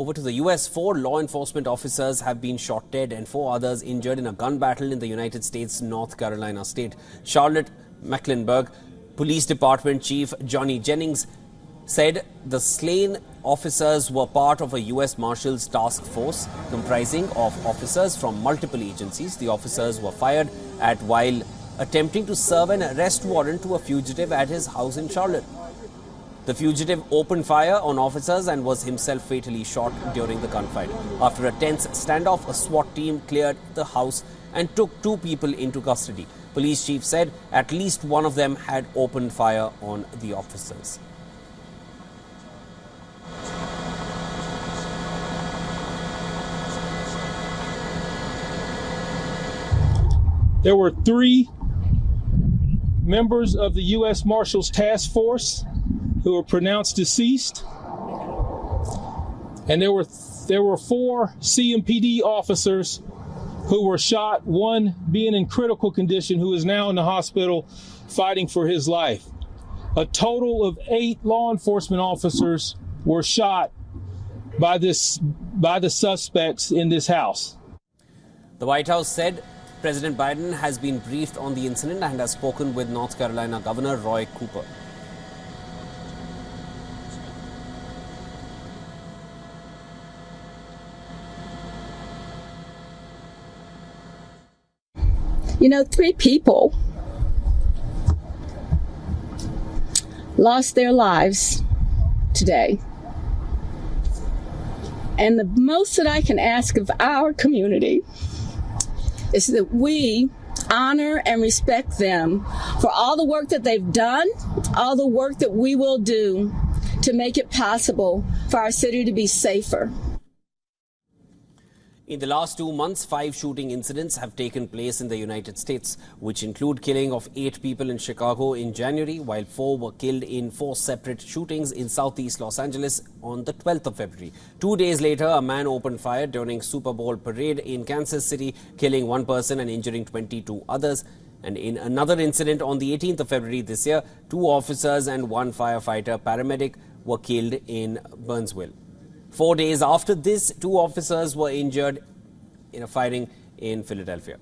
Over to the US, 4 law enforcement officers have been shot dead and 4 others injured in a gun battle in the United States' North Carolina state. Charlotte Mecklenburg Police Department Chief Johnny Jennings said the slain officers were part of a U.S. Marshals task force comprising of officers from multiple agencies. The officers were fired at while attempting to serve an arrest warrant to a fugitive at his house in Charlotte. The fugitive opened fire on officers and was himself fatally shot during the gunfight. After a tense standoff, a SWAT team cleared the house and took 2 people into custody. Police chief said at least one of them had opened fire on the officers. There were 3 members of the U.S. Marshals Task Force who were pronounced deceased, and there were 4 CMPD officers who were shot, one being in critical condition who is now in the hospital fighting for his life. A total of 8 law enforcement officers were shot by the suspects in this house. The White House said President Biden has been briefed on the incident and has spoken with North Carolina Governor Roy Cooper. You know, 3 people lost their lives today. And the most that I can ask of our community is that we honor and respect them for all the work that they've done, all the work that we will do to make it possible for our city to be safer. In the last 2 months, 5 shooting incidents have taken place in the United States, which include killing of 8 people in Chicago in January, while 4 were killed in 4 separate shootings in southeast Los Angeles on the 12th of February. 2 days later, a man opened fire during Super Bowl parade in Kansas City, killing 1 person and injuring 22 others. And in another incident on the 18th of February this year, 2 officers and 1 firefighter paramedic were killed in Burnsville. 4 days after this, 2 officers were injured in a firing in Philadelphia.